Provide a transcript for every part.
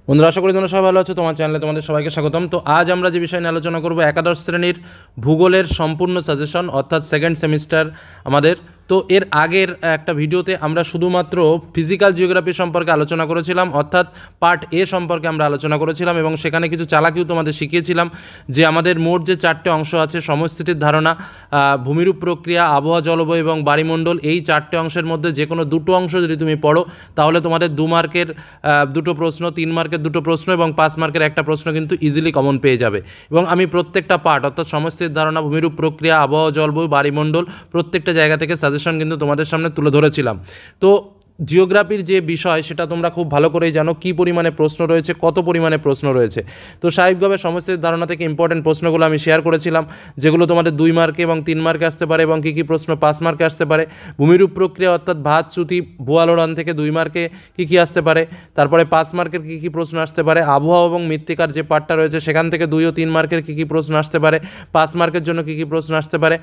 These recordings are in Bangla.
বন্ধুরা, আশা করি তোমরা সবাই ভালো আছো। তোমার চ্যানেলে তোমাদের সবাইকে স্বাগতম। তো আজ আমরা যে বিষয় নিয়ে আলোচনা করব, একাদশ শ্রেণীর ভূগোলের সম্পূর্ণ সাজেশন, অর্থাৎ সেকেন্ড সেমিস্টার আমাদের। তো এর আগের একটা ভিডিওতে আমরা শুধুমাত্র ফিজিক্যাল জিওগ্রাফি সম্পর্কে আলোচনা করেছিলাম, অর্থাৎ পার্ট এ সম্পর্কে আমরা আলোচনা করেছিলাম এবং সেখানে কিছু চালাকিও তোমাদের শিখিয়েছিলাম যে আমাদের মোট যে চারটে অংশ আছে, সমস্থিতির ধারণা, ভূমিরূপ প্রক্রিয়া, আবহাওয়া, জলবায়ু এবং বায়ুমণ্ডল, এই চারটে অংশের মধ্যে যে কোনো দুটো অংশ যদি তুমি পড়ো তাহলে তোমাদের 2 মার্কের দুটো প্রশ্ন, 3 মার্কের দুটো প্রশ্ন এবং 5 মার্কের একটা প্রশ্ন কিন্তু ইজিলি কমন পেয়ে যাবে। এবং আমি প্রত্যেকটা পার্ট, অর্থাৎ সমস্থিতির ধারণা, ভূমিরূপ প্রক্রিয়া, আবহাওয়া, জলবায়ু, বায়ুমণ্ডল, প্রত্যেকটা জায়গা থেকে সাজেশন কিন্তু তোমাদের সামনে তুলে ধরেছিলাম। তো জিওগ্রাফির যে বিষয় সেটা তোমরা খুব ভালো করেই জানো, কী পরিমাণে প্রশ্ন রয়েছে, কত পরিমাণে প্রশ্ন রয়েছে। তো স্বাভাবিকভাবে সমস্থিতির ধারণা থেকে ইম্পর্টেন্ট প্রশ্নগুলো আমি শেয়ার করেছিলাম, যেগুলো তোমাদের 2 মার্কে এবং 3 মার্কে আসতে পারে এবং কী কী প্রশ্ন 5 মার্কে আসতে পারে। ভূমিরূপ প্রক্রিয়া অর্থাৎ ভাত, চ্যুতি, ভূয়ালোড়ন থেকে 2 মার্কে কী কী আসতে পারে, তারপরে 5 মার্কের কী কী প্রশ্ন আসতে পারে। আবহাওয়া এবং মৃত্তিকার যে পার্টটা রয়েছে সেখান থেকে 2 ও 3 মার্কের কী কী প্রশ্ন আসতে পারে, 5 মার্কের জন্য কী কী প্রশ্ন আসতে পারে।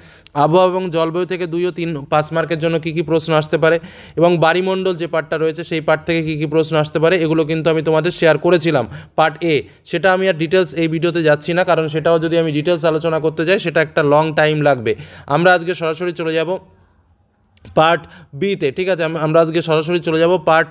আবহাওয়া এবং জলবায়ু থেকে 2 ও 5 মার্কের জন্য কী কী প্রশ্ন আসতে পারে, এবং বায়ুমণ্ডল যে পার্টটা রয়েছে সেই পার্ট থেকে কী কী প্রশ্ন আসতে পারে, এগুলো কিন্তু আমি তোমাদের শেয়ার করেছিলাম পার্ট এ। সেটা আমি আর ডিটেলস এই ভিডিওতে যাচ্ছি না, কারণ সেটাও যদি আমি ডিটেলস আলোচনা করতে যাই সেটা একটা লং টাইম লাগবে। আমরা আজকে সরাসরি চলে যাব পার্ট বিতে। ঠিক আছে, আমরা আজকে সরাসরি চলে যাব পার্ট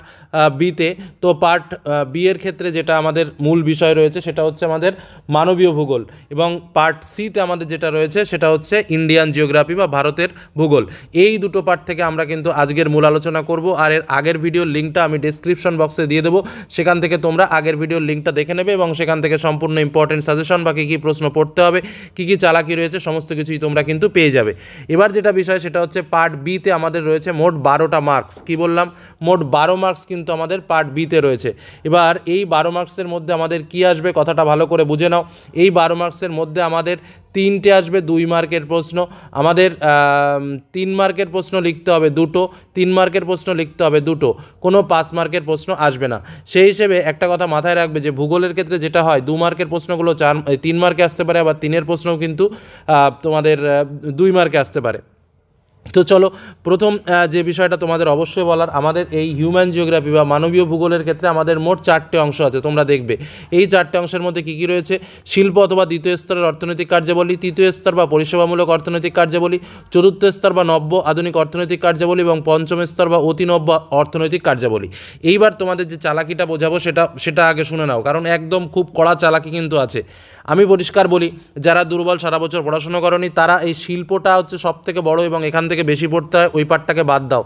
বিতে। তো পার্ট বি এর ক্ষেত্রে যেটা আমাদের মূল বিষয় রয়েছে সেটা হচ্ছে আমাদের মানবীয় ভূগোল, এবং পার্ট সিতে আমাদের যেটা রয়েছে সেটা হচ্ছে ইন্ডিয়ান জিওগ্রাফি বা ভারতের ভূগোল। এই দুটো পার্ট থেকে আমরা কিন্তু আজকের মূল আলোচনা করব। আর এর আগের ভিডিওর লিঙ্কটা আমি ডেসক্রিপশন বক্সে দিয়ে দেবো, সেখান থেকে তোমরা আগের ভিডিওর লিঙ্কটা দেখে নেবে এবং সেখান থেকে সম্পূর্ণ ইম্পর্টেন্ট সাজেশন বা কী কী প্রশ্ন পড়তে হবে, কী কী চালাকি রয়েছে, সমস্ত কিছুই তোমরা কিন্তু পেয়ে যাবে। এবার যেটা বিষয় সেটা হচ্ছে পার্ট বিতে আমাদের রয়েছে মোট 12টা মার্কস। কি বললাম? মোট 12 মার্কস কিন্তু আমাদের পার্ট বিতে রয়েছে। এবার এই 12 মার্কসের মধ্যে আমাদের কি আসবে, কথাটা ভালো করে বুঝে নাও। এই 12 মার্কসের মধ্যে আমাদের 3টে আসবে 2 মার্কের প্রশ্ন, আমাদের 3 মার্কের প্রশ্ন লিখতে হবে দুটো, 3 মার্কের প্রশ্ন লিখতে হবে দুটো, কোনো 5 মার্কের প্রশ্ন আসবে না। সেই হিসেবে একটা কথা মাথায় রাখবে যে ভূগোলের ক্ষেত্রে যেটা হয়, 2 মার্কের প্রশ্নগুলো 3 মার্কে আসতে পারে, আবার 3-এর প্রশ্নও কিন্তু তোমাদের 2 মার্কে আসতে পারে। তো চলো, প্রথম যে বিষয়টা তোমাদের অবশ্যই বলার, আমাদের এই হিউম্যান জিওগ্রাফি বা মানবীয় ভূগোলের ক্ষেত্রে আমাদের মোট 4টে অংশ আছে। তোমরা দেখবে এই 4টে অংশের মধ্যে কী কী রয়েছে: শিল্প অথবা দ্বিতীয় স্তরের অর্থনৈতিক কার্যাবলী, তৃতীয় স্তর বা পরিষেবামূলক অর্থনৈতিক কার্যাবলী, চতুর্থ স্তর বা নব্য আধুনিক অর্থনৈতিক কার্যাবলী এবং পঞ্চম স্তর বা অতি নব্য অর্থনৈতিক কার্যাবলী। এইবার তোমাদের যে চালাকিটা বোঝাবো সেটা আগে শুনে নাও, কারণ একদম খুব কড়া চালাকি কিন্তু আছে। আমি পরিষ্কার বলি, যারা দুর্বল, সারা বছর পড়াশোনা করনি, তারা এই শিল্পটা হচ্ছে সবথেকে বড় এবং এখান থেকে বেশি পড়তে হয়, ওই পার্টটাকে বাদ দাও।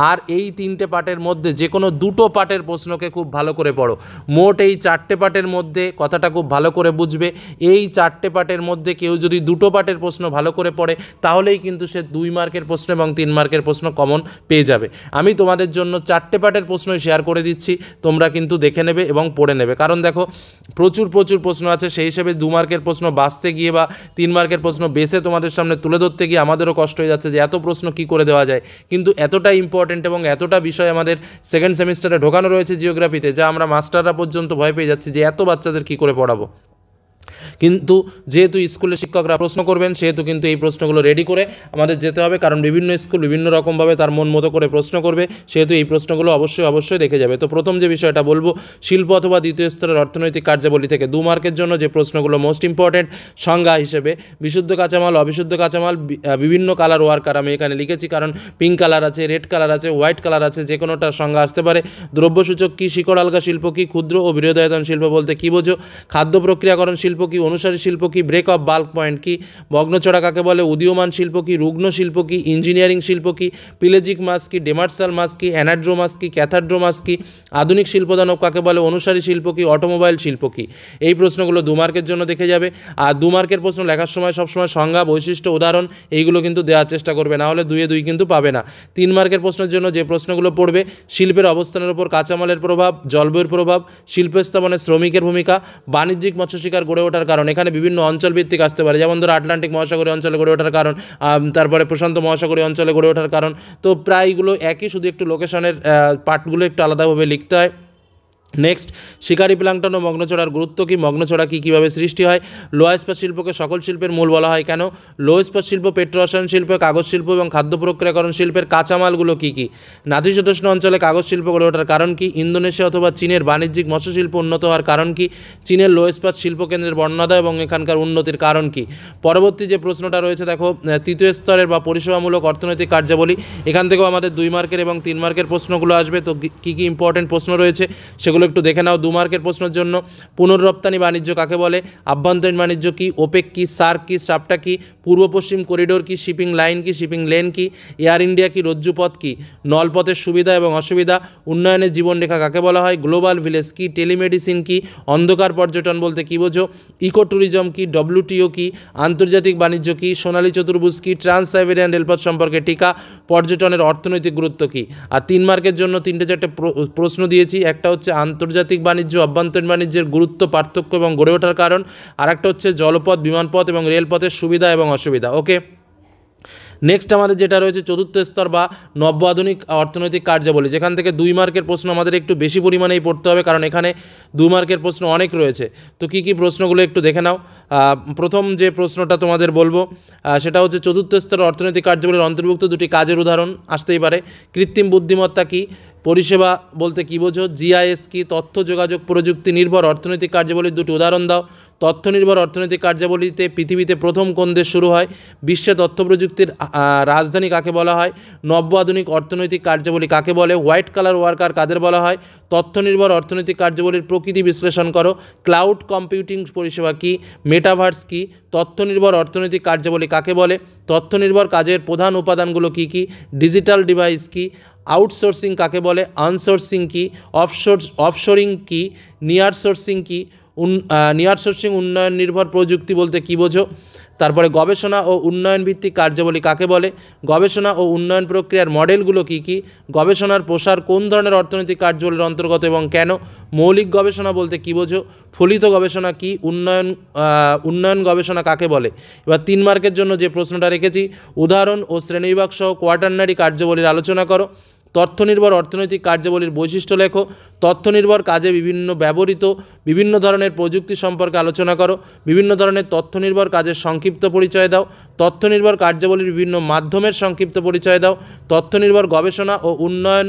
আর এই 3টে পার্টের মধ্যে যে কোনো দুটো পার্টের প্রশ্নকে খুব ভালো করে পড়ো। মোট এই 4টে পার্টের মধ্যে, কথাটা খুব ভালো করে বুঝবে, এই 4টে পার্টের মধ্যে কেউ যদি দুটো পার্টের প্রশ্ন ভালো করে পড়ে তাহলেই কিন্তু সে 2 মার্কের প্রশ্ন এবং 3 মার্কের প্রশ্ন কমন পেয়ে যাবে। আমি তোমাদের জন্য 4টে পার্টের প্রশ্নই শেয়ার করে দিচ্ছি, তোমরা কিন্তু দেখে নেবে এবং পড়ে নেবে। কারণ দেখো, প্রচুর প্রশ্ন আছে, সেই হিসেবে 2 মার্কের প্রশ্ন বাঁচতে গিয়ে বা 3 মার্কের প্রশ্ন বেছে তোমাদের সামনে তুলে ধরতে গিয়ে আমাদেরও কষ্ট হয়ে যাচ্ছে যে এত প্রশ্ন কী করে দেওয়া যায়। কিন্তু এতটা ইম্পর্টেন্ট এবং এতটা বিষয় আমাদের সেকেন্ড সেমিস্টারে ঢোকানো রয়েছে জিওগ্রাফিতে, যা আমরা মাস্টাররা পর্যন্ত ভয় পেয়ে যাচ্ছি যে এত বাচ্চাদের কী করে পড়াবো। কিন্তু যেহেতু স্কুলে শিক্ষকরা প্রশ্ন করবেন, সেহেতু কিন্তু এই প্রশ্নগুলো রেডি করে আমাদের যেতে হবে, কারণ বিভিন্ন স্কুল বিভিন্ন রকমভাবে তার মন মতো করে প্রশ্ন করবে, সেহেতু এই প্রশ্নগুলো অবশ্যই দেখে যাবে। তো প্রথম যে বিষয়টা বলবো, শিল্প অথবা দ্বিতীয় স্তরের অর্থনৈতিক কার্যাবলী থেকে 2 মার্কের জন্য যে প্রশ্নগুলো মোস্ট ইম্পর্টেন্ট, সংজ্ঞা হিসেবে বিশুদ্ধ কাঁচামাল, অবিশুদ্ধ কাঁচামাল, বিভিন্ন কালার ওয়ার্কার আমি এখানে লিখেছি, কারণ পিঙ্ক কালার আছে, রেড কালার আছে, হোয়াইট কালার আছে, যে কোনোটার সংজ্ঞা আসতে পারে। দ্রব্যসূচক কী, শিকড় আলগা শিল্প কী, ক্ষুদ্র ও বৃহদায়তন শিল্প বলতে কী বোঝো, খাদ্য প্রক্রিয়াকরণ শিল্প কী, অনুসারী শিল্প কী, ব্রেক অফ বাল্ক পয়েন্ট কী, ভগ্নচড়া কাকে বলে, উদীয়মান শিল্প কী, রুগ্ন শিল্প কী, ইঞ্জিনিয়ারিং শিল্প কী, পিলেজিক মাছ কী, ডেমার্সাল মাছ কী, অ্যানাড্রোমাস কী, ক্যাথাড্রোমাস কী, আধুনিক শিল্পদানব কাকে বলে, অনুসারী শিল্প কী, অটোমোবাইল শিল্প কী। এই প্রশ্নগুলো 2 মার্কের জন্য দেখে যাবে। আর 2 মার্কের প্রশ্ন লেখার সময় সবসময় সংজ্ঞা, বৈশিষ্ট্য, উদাহরণ এইগুলো কিন্তু দেওয়ার চেষ্টা করবে, না হলে 2-এ 2 কিন্তু পাবে না। 3 মার্কের প্রশ্নের জন্য যে প্রশ্নগুলো পড়বে, শিল্পের অবস্থানের উপর কাঁচামালের প্রভাব, জলবায়ুর প্রভাব, শিল্প স্থাপনে শ্রমিকের ভূমিকা, বাণিজ্যিক মৎস্য শিকার গড়ে ওঠার কারণ, এখানে বিভিন্ন অঞ্চল ভিত্তিক আসতে পারে, যেমন ধরো আটলান্টিক মহাসাগরীয় অঞ্চলে গড়ে ওঠার কারণ, তারপরে প্রশান্ত মহাসাগরীয় অঞ্চলে গড়ে ওঠার কারণ। তো প্রায়গুলো একই, শুধু একটু লোকেশনের পার্টগুলো একটু আলাদাভাবে লিখতে হয়। নেক্সট, শিকারি প্লাঙ্কটন ও মগ্নচড়ার গুরুত্ব কী, মগ্নচড়া কী, কীভাবে সৃষ্টি হয়, লো ইস্পাত শিল্পকে সকল শিল্পের মূল বলা হয় কেন, লো ইস্পাত শিল্প, পেট্রোরসায়ন শিল্প, কাগজ শিল্প এবং খাদ্য প্রক্রিয়াকরণ শিল্পের কাঁচামালগুলো কী কী, নাতিশীতোষ্ণ অঞ্চলে কাগজ শিল্প গড়ে ওঠার কারণ কী, ইন্দোনেশিয়া অথবা চীনের বাণিজ্যিক মৎস্য শিল্প উন্নত হওয়ার কারণ কী, চীনের লো ইস্পাত শিল্পকেন্দ্রের বর্ণনা দাও এবং এখানকার উন্নতির কারণ কী। পরবর্তী যে প্রশ্নটা রয়েছে দেখো, তৃতীয় স্তরের বা পরিষেবামূলক অর্থনৈতিক কার্যাবলী, এখান থেকেও আমাদের 2 মার্কের এবং 3 মার্কের প্রশ্নগুলো আসবে। তো কী কী ইম্পর্টেন্ট প্রশ্ন রয়েছে সেগুলো একটু দেখে নাও। 2 মার্কের প্রশ্নের জন্য, পুনর্রপ্তানি বাণিজ্য কাকে বলে, আভ্যন্তরীণ বাণিজ্য কী, ওপেক কী, সার্ক কী, সাপটা কী, পূর্ব পশ্চিম করিডোর কী, শিপিং লাইন কী, শিপিং লেন কী, এয়ার ইন্ডিয়া কী, রজ্জুপথ কী, নলপথের সুবিধা এবং অসুবিধা, উন্নয়নের জীবনরেখা কাকে বলা হয়, গ্লোবাল ভিলেজ কী, টেলিমেডিসিন কী, অন্ধকার পর্যটন বলতে কী বোঝো, ইকো ট্যুরিজম কী, ডব্লিউটিও কী, আন্তর্জাতিক বাণিজ্য কী, সোনালী চতুর্ভুজ কী, ট্রান্স সাইবেরিয়ান রেলপথ সম্পর্কে টিকা, পর্যটনের অর্থনৈতিক গুরুত্ব কী। আর 3 মার্কের জন্য 3-4টে প্রশ্ন দিয়েছি। একটা হচ্ছে আন্তর্জাতিক বাণিজ্য, অভ্যন্তরীণ বাণিজ্যের গুরুত্ব, পার্থক্য এবং গড়ে ওঠার কারণ, আর একটা হচ্ছে জলপথ, বিমানপথ এবং রেলপথের সুবিধা এবং অসুবিধা। ওকে, নেক্সট আমাদের যেটা রয়েছে চতুর্থ স্তর বা নব্য আধুনিক অর্থনৈতিক কার্যাবলী, যেখান থেকে 2 মার্কের প্রশ্ন আমাদের একটু বেশি পরিমাণেই পড়তে হবে, কারণ এখানে 2 মার্কের প্রশ্ন অনেক রয়েছে। তো কী কী প্রশ্নগুলো একটু দেখে নাও। প্রথম যে প্রশ্নটা তোমাদের বলবো সেটা হচ্ছে চতুর্থ স্তরের অর্থনৈতিক কার্যাবলীর অন্তর্ভুক্ত 2টি কাজের উদাহরণ আসতেই পারে। কৃত্রিম বুদ্ধিমত্তা কী, পরিষেবা বলতে কী বোঝো, জিআইএস কী, তথ্য যোগাযোগ প্রযুক্তি নির্ভর অর্থনৈতিক কার্যাবলীর 2টি উদাহরণ দাও। তথ্য নির্ভর অর্থনৈতিক কার্যাবলীতে পৃথিবীতে প্রথম কোন দেশ শুরু হয়, বিশ্বে তথ্য প্রযুক্তির রাজধানী কাকে বলা হয়, নব্য আধুনিক অর্থনৈতিক কার্যাবলী কাকে বলে, হোয়াইট কালার ওয়ার্কার কাদের বলা হয়, তথ্য নির্ভর অর্থনৈতিক কার্যাবলীর প্রকৃতি বিশ্লেষণ করো, ক্লাউড কম্পিউটিং পরিষেবা কী, মেটাভার্স কী, তথ্য নির্ভর অর্থনৈতিক কার্যাবলী কাকে বলে, তথ্য নির্ভর কাজের প্রধান উপাদানগুলো কী কী, ডিজিটাল ডিভাইস কী, আউটসোর্সিং কাকে বলে, আনসোর্সিং কী, অফশোরিং কী, নিয়ারসোর্সিং কী, নিয়ারসোর্সিং উন্নয়ন নির্ভর প্রযুক্তি বলতে কী বোঝো। তারপরে গবেষণা ও উন্নয়ন ভিত্তিক কার্যাবলী কাকে বলে, গবেষণা ও উন্নয়ন প্রক্রিয়ার মডেলগুলো কী কী, গবেষণার প্রসার কোন ধরনের অর্থনৈতিক কার্যাবলীর অন্তর্গত এবং কেন, মৌলিক গবেষণা বলতে কী বোঝো, ফলিত গবেষণা কী, উন্নয়ন গবেষণা কাকে বলে। এবার 3 মার্কের জন্য যে প্রশ্নটা রেখেছি, উদাহরণ ও শ্রেণীবিভাগ সহ কোয়াটারনারি কার্যাবলীর আলোচনা করো, তথ্য নির্ভর অর্থনৈতিক কার্যাবলীর বৈশিষ্ট্য লেখো, তথ্য নির্ভর কাজে ব্যবহৃত বিভিন্ন ধরনের প্রযুক্তি সম্পর্কে আলোচনা করো, বিভিন্ন ধরনের তথ্য নির্ভর কাজের সংক্ষিপ্ত পরিচয় দাও, তথ্য নির্ভর কার্যাবলীর বিভিন্ন মাধ্যমের সংক্ষিপ্ত পরিচয় দাও, তথ্য নির্ভর গবেষণা ও উন্নয়ন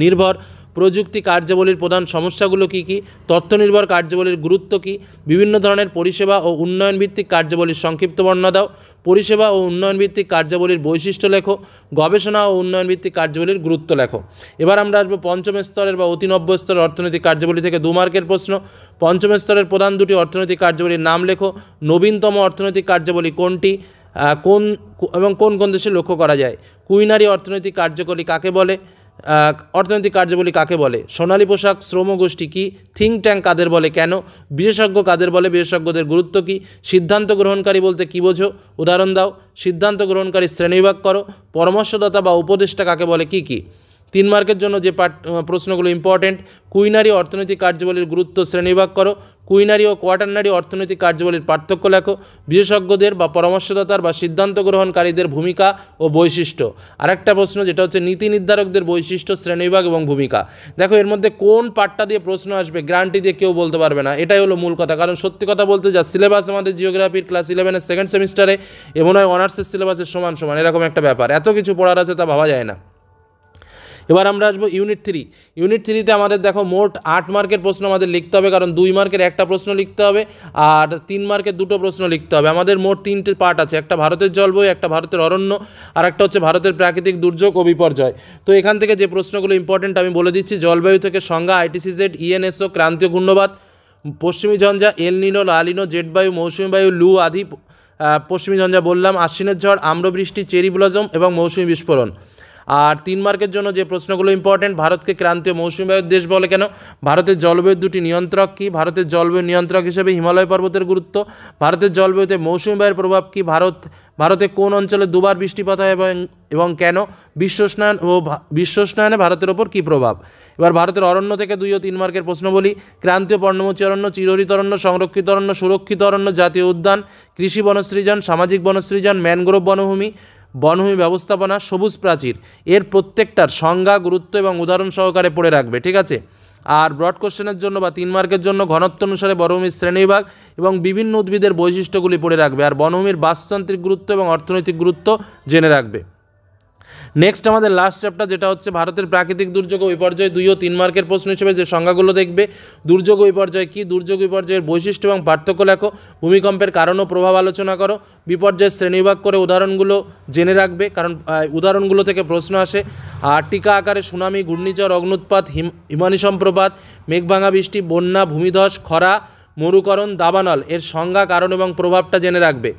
নির্ভর প্রযুক্তি কার্যাবলীর প্রধান সমস্যাগুলো কী কী, তথ্য নির্ভর কার্যাবলীর গুরুত্ব কী, বিভিন্ন ধরনের পরিষেবা ও উন্নয়ন ভিত্তিক কার্যাবলীর সংক্ষিপ্ত বর্ণনা দাও, পরিষেবা ও উন্নয়ন ভিত্তিক কার্যাবলীর বৈশিষ্ট্য লেখো, গবেষণা ও উন্নয়ন ভিত্তিক কার্যাবলীর গুরুত্ব লেখো। এবার আমরা আসবো পঞ্চম স্তরের বা অতি নব্য স্তরের অর্থনৈতিক কার্যাবলী থেকে 2 মার্কের প্রশ্ন। পঞ্চম স্তরের প্রধান 2টি অর্থনৈতিক কার্যাবলীর নাম লেখো, নবীনতম অর্থনৈতিক কার্যাবলী কোনটি, কোন এবং কোন কোন দেশে লক্ষ্য করা যায়, কুইনারি অর্থনৈতিক কার্যকরী কাকে বলে, অর্থনৈতিক কার্যাবলী কাকে বলে, সোনালী পোশাক শ্রমগোষ্ঠী কী, থিঙ্ক ট্যাঙ্ক কাদের বলে কেন, বিশেষজ্ঞ কাদের বলে, বিশেষজ্ঞদের গুরুত্ব কী, সিদ্ধান্ত গ্রহণকারী বলতে কী বোঝো, উদাহরণ দাও, সিদ্ধান্ত গ্রহণকারী শ্রেণীবিভাগ করো, পরামর্শদাতা বা উপদেষ্টা কাকে বলে, কী কী। 3 মার্কের জন্য যে প্রশ্নগুলো ইম্পর্টেন্ট, কুইনারি অর্থনৈতিক কার্যাবলীর গুরুত্ব শ্রেণীবিভাগ করো, কুইনারি ও কোয়াটারনারি অর্থনৈতিক কার্যাবলীর পার্থক্য লেখো, বিশেষজ্ঞদের বা পরামর্শদাতার বা সিদ্ধান্ত গ্রহণকারীদের ভূমিকা ও বৈশিষ্ট্য। আরেকটা প্রশ্ন যেটা হচ্ছে নীতি নির্ধারকদের বৈশিষ্ট্য, শ্রেণীবিভাগ এবং ভূমিকা। দেখো এর মধ্যে কোন পার্টটা দিয়ে প্রশ্ন আসবে গ্যারান্টি দিয়ে কেউ বলতে পারবে না, এটাই হলো মূল কথা। কারণ সত্যি কথা বলতে যা সিলেবাস আমাদের জিওগ্রাফির ক্লাস 11-এর সেকেন্ড সেমিস্টারে এমন হয় অনার্সের সিলেবাসের সমান সমান, এরকম একটা ব্যাপার, এত কিছু পড়ার আছে তা ভাবা যায় না। এবার আমরা আসবো ইউনিট 3। ইউনিট 3তে আমাদের দেখো মোট 8 মার্কের প্রশ্ন আমাদের লিখতে হবে, কারণ 2 মার্কের একটা প্রশ্ন লিখতে হবে আর 3 মার্কের 2টো প্রশ্ন লিখতে হবে। আমাদের মোট 3টে পার্ট আছে, একটা ভারতের জলবায়ু, একটা ভারতের অরণ্য, আর একটা হচ্ছে ভারতের প্রাকৃতিক দুর্যোগ ও বিপর্যয়। তো এখান থেকে যে প্রশ্নগুলো ইম্পর্টেন্ট আমি বলে দিচ্ছি। জলবায়ু থেকে সংজ্ঞা, আইটিসিজেড, ইএনএসও, ক্রান্তীয় ঘূর্ণবাত, পশ্চিমী ঝঞ্ঝা, এল নিনো, লা নিনো, জেট বায়ু, মৌসুমী বায়ু, লু আদি, পশ্চিমী ঝঞ্ঝা বললাম, আশ্বিনের ঝড়, আম্রবৃষ্টি, চেরি ব্লজম এবং মৌসুমী বিস্ফোরণ। আর 3 মার্কের জন্য যে প্রশ্নগুলো ইম্পর্টেন্ট, ভারতকে ক্রান্তীয় মৌসুমী বায়ুর দেশ বলে কেন, ভারতের জলবায়ুর 2টি নিয়ন্ত্রক কী, ভারতের জলবায়ু নিয়ন্ত্রক হিসেবে হিমালয় পর্বতের গুরুত্ব, ভারতের জলবায়ুতে মৌসুমী বায়ুর প্রভাব কী, ভারতে কোন অঞ্চলে 2বার বৃষ্টিপাত হয় এবং কেন, বিশ্ব উষ্ণায়নে ভারতের ওপর কী প্রভাব। এবার ভারতের অরণ্য থেকে 2 ও 3 মার্কের প্রশ্ন বলি। ক্রান্তীয় পর্ণমোচী অরণ্য, চিরহরিত অরণ্য, সংরক্ষিত অরণ্য, সুরক্ষিত অরণ্য, জাতীয় উদ্যান, কৃষি বনসৃজন, সামাজিক বনসৃজন, ম্যানগ্রোভ বনভূমি, বনভূমি ব্যবস্থাপনা, সবুজ প্রাচীর, এর প্রত্যেকটার সংজ্ঞা, গুরুত্ব এবং উদাহরণ সহকারে পড়ে রাখবে, ঠিক আছে। আর ব্রড কোশ্চেনের জন্য বা 3 মার্কের জন্য ঘনত্ব অনুসারে বনভূমির শ্রেণীবিভাগ এবং বিভিন্ন উদ্ভিদের বৈশিষ্ট্যগুলি পড়ে রাখবে, আর বনভূমির বাস্তুতান্ত্রিক গুরুত্ব এবং অর্থনৈতিক গুরুত্ব জেনে রাখবে। নেক্সট আমাদের লাস্ট চ্যাপ্টার, যেটা হচ্ছে ভারতের প্রাকৃতিক দুর্যোগ ও বিপর্যয় 2 ও 3 মার্কের প্রশ্ন হিসেবে যে সংজ্ঞাগুলো দেখবে। দুর্যোগ ও বিপর্যয় কী, দুর্যোগ বিপর্যয়ের বৈশিষ্ট্য এবং পার্থক্য লেখো, ভূমিকম্পের কারণ ও প্রভাব আলোচনা করো, বিপর্যয়ের শ্রেণীবিভাগ করে উদাহরণগুলো জেনে রাখবে, কারণ উদাহরণগুলো থেকে প্রশ্ন আসে। আর টিকা আকারে সুনামি, ঘূর্ণিঝড়, অগ্নুৎপাত, হিমানি সম্প্রপাত, মেঘভাঙা বৃষ্টি, বন্যা, ভূমিধস, খরা, মরুকরণ, দাবানল এর সংজ্ঞা, কারণ এবং প্রভাবটা জেনে রাখবে।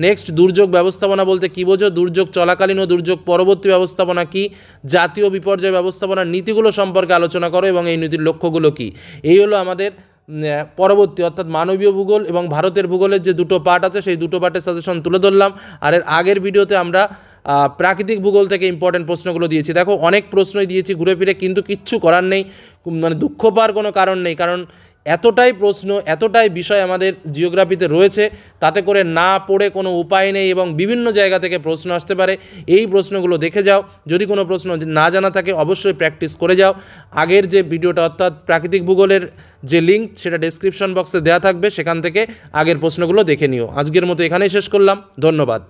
নেক্সট, দুর্যোগ ব্যবস্থাপনা বলতে কী বোঝো, দুর্যোগ চলাকালীন ও দুর্যোগ পরবর্তী ব্যবস্থাপনা কী, জাতীয় বিপর্যয় ব্যবস্থাপনার নীতিগুলো সম্পর্কে আলোচনা করো এবং এই নীতির লক্ষ্যগুলো কী। এই হলো আমাদের পরবর্তী অর্থাৎ মানবীয় ভূগোল এবং ভারতের ভূগোলের যে দুটো পার্ট আছে সেই দুটো পার্টের সাজেশন তুলে ধরলাম। আর এর আগের ভিডিওতে আমরা প্রাকৃতিক ভূগোল থেকে ইম্পর্টেন্ট প্রশ্নগুলো দিয়েছি। দেখো অনেক প্রশ্নই দিয়েছি ঘুরে ফিরে, কিন্তু কিচ্ছু করার নেই, মানে দুঃখ পাওয়ার কোনো কারণ নেই, কারণ এতটাই প্রশ্ন, এতটাই বিষয় আমাদের জিওগ্রাফিতে রয়েছে, তাতে করে না পড়ে কোনো উপায় নেই এবং বিভিন্ন জায়গা থেকে প্রশ্ন আসতে পারে। এই প্রশ্নগুলো দেখে যাও, যদি কোনো প্রশ্ন না জানা থাকে অবশ্যই প্র্যাকটিস করে যাও। আগের যে ভিডিওটা অর্থাৎ প্রাকৃতিক ভূগোলের যে লিঙ্ক সেটা ডেসক্রিপশন বক্সে দেওয়া থাকবে, সেখান থেকে আগের প্রশ্নগুলো দেখে নিও। আজকের মতো এখানেই শেষ করলাম, ধন্যবাদ।